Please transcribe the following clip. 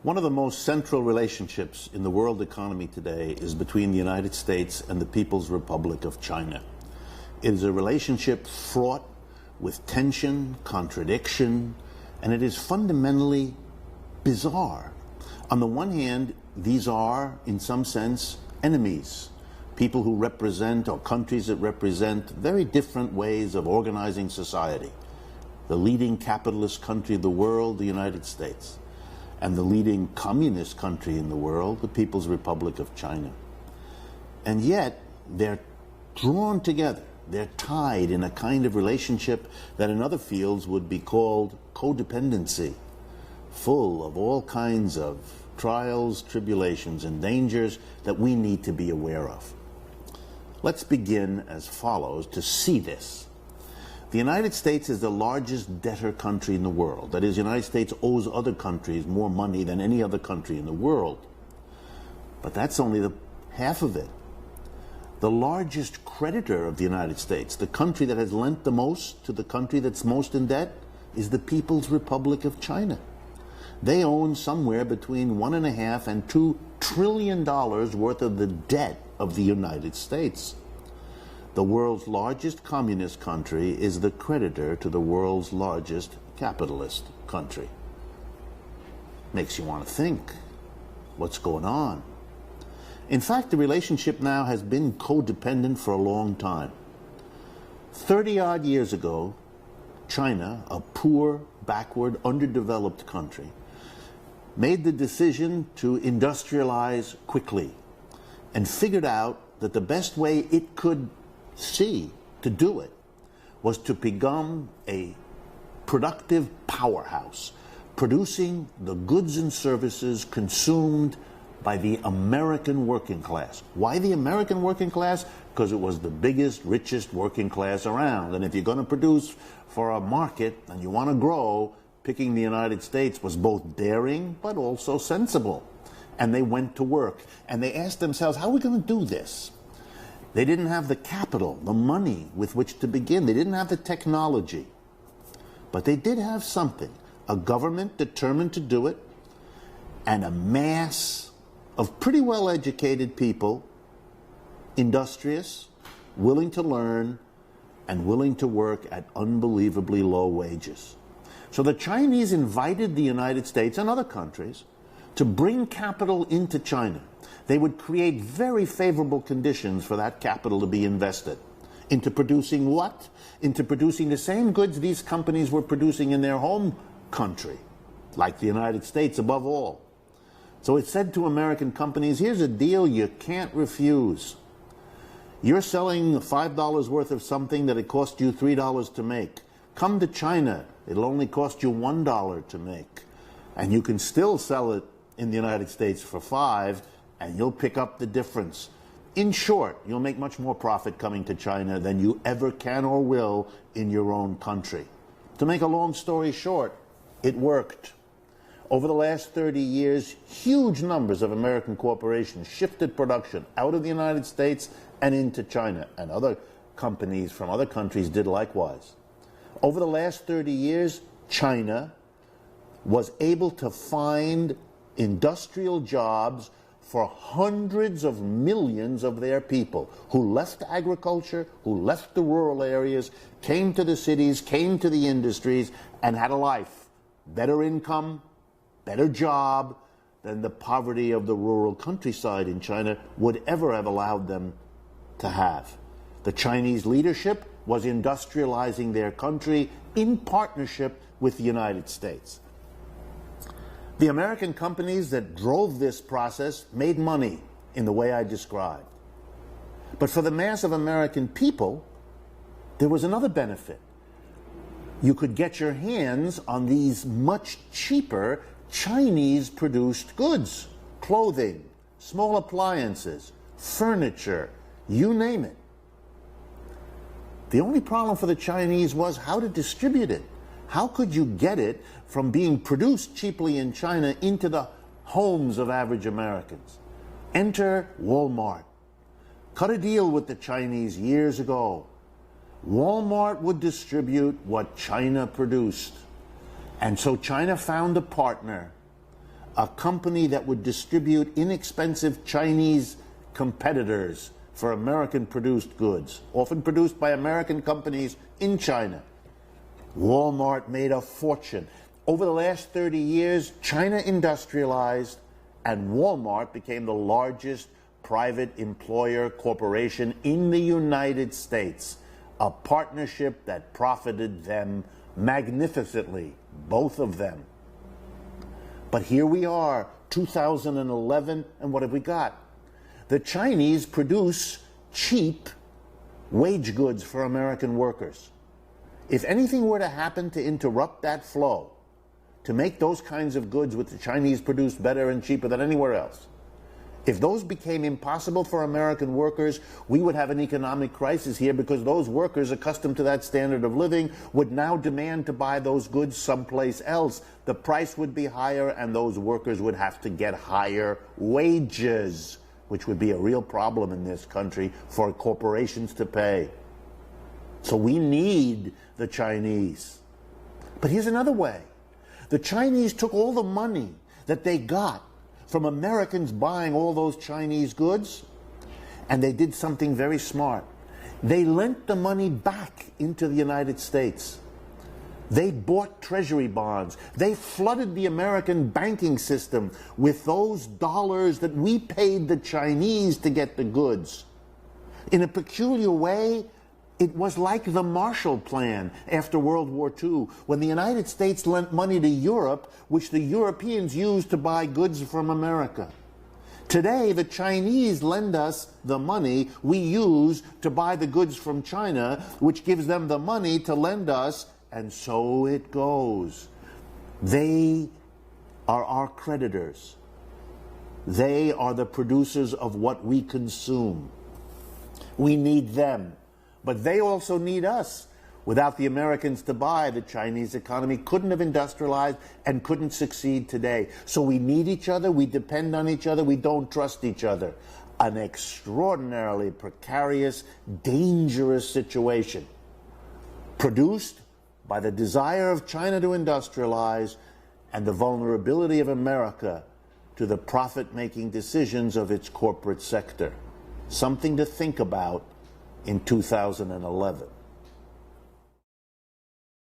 One of the most central relationships in the world economy today is between the United States and the People's Republic of China. It is a relationship fraught with tension, contradiction, and it is fundamentally bizarre. On the one hand, these are, in some sense, enemies, people who represent, or countries that represent, very different ways of organizing society. The leading capitalist country of the world, the United States, and the leading communist country in the world, the People's Republic of China. And yet, they're drawn together. They're tied in a kind of relationship that in other fields would be called codependency, full of all kinds of trials, tribulations, and dangers that we need to be aware of. Let's begin as follows to see this. The United States is the largest debtor country in the world. That is, the United States owes other countries more money than any other country in the world. But that's only the half of it. The largest creditor of the United States, the country that has lent the most to the country that's most in debt, is the People's Republic of China. They own somewhere between $1.5 and $2 trillion worth of the debt of the United States. The world's largest communist country is the creditor to the world's largest capitalist country. Makes you want to think, what's going on? In fact, the relationship now has been codependent for a long time. 30-odd years ago, China, a poor, backward, underdeveloped country, made the decision to industrialize quickly and figured out that the best way it could see to do it was to become a productive powerhouse, producing the goods and services consumed by the American working class. Why the American working class? Because it was the biggest, richest working class around. And if you're going to produce for a market and you want to grow, picking the United States was both daring but also sensible. And they went to work and they asked themselves, how are we going to do this? They didn't have the capital, the money with which to begin. They didn't have the technology. But they did have something, a government determined to do it, and a mass of pretty well-educated people, industrious, willing to learn, and willing to work at unbelievably low wages. So the Chinese invited the United States and other countries to bring capital into China. They would create very favorable conditions for that capital to be invested. Into producing what? Into producing the same goods these companies were producing in their home country, like the United States above all. So it said to American companies, here's a deal you can't refuse. You're selling $5 worth of something that it cost you $3 to make. Come to China. It'll only cost you $1 to make. And you can still sell it in the United States for $5, and you'll pick up the difference. In short, you'll make much more profit coming to China than you ever can or will in your own country. To make a long story short, it worked. Over the last 30 years, huge numbers of American corporations shifted production out of the United States and into China, and other companies from other countries did likewise. Over the last 30 years, China was able to find industrial jobs for hundreds of millions of their people who left agriculture, who left the rural areas, came to the cities, came to the industries, and had a life. Better income, better job than the poverty of the rural countryside in China would ever have allowed them to have. The Chinese leadership was industrializing their country in partnership with the United States. The American companies that drove this process made money in the way I described. But for the mass of American people, there was another benefit. You could get your hands on these much cheaper Chinese-produced goods, clothing, small appliances, furniture, you name it. The only problem for the Chinese was how to distribute it. How could you get it from being produced cheaply in China into the homes of average Americans? Enter Walmart. Cut a deal with the Chinese years ago. Walmart would distribute what China produced. And so China found a partner a company that would distribute inexpensive Chinese competitors for American-produced goods, often produced by American companies in China. Walmart made a fortune. Over the last 30 years, China industrialized, and Walmart became the largest private employer corporation in the United States, a partnership that profited them magnificently, both of them. But here we are, 2011, and what have we got? The Chinese produce cheap wage goods for American workers. If anything were to happen to interrupt that flow, to make those kinds of goods which the Chinese produce better and cheaper than anywhere else, if those became impossible for American workers, we would have an economic crisis here, because those workers accustomed to that standard of living would now demand to buy those goods someplace else. The price would be higher, and those workers would have to get higher wages, which would be a real problem in this country for corporations to pay. So we need the Chinese. But here's another way. The Chinese took all the money that they got from Americans buying all those Chinese goods, and they did something very smart. They lent the money back into the United States. They bought treasury bonds. They flooded the American banking system with those dollars that we paid the Chinese to get the goods. In a peculiar way, it was like the Marshall Plan after World War II, when the United States lent money to Europe, which the Europeans used to buy goods from America. Today, the Chinese lend us the money we use to buy the goods from China, which gives them the money to lend us, and so it goes. They are our creditors. They are the producers of what we consume. We need them. But they also need us. Without the Americans to buy, the Chinese economy couldn't have industrialized and couldn't succeed today. So we need each other, we depend on each other, we don't trust each other. An extraordinarily precarious, dangerous situation, produced by the desire of China to industrialize and the vulnerability of America to the profit-making decisions of its corporate sector. Something to think about in 2011.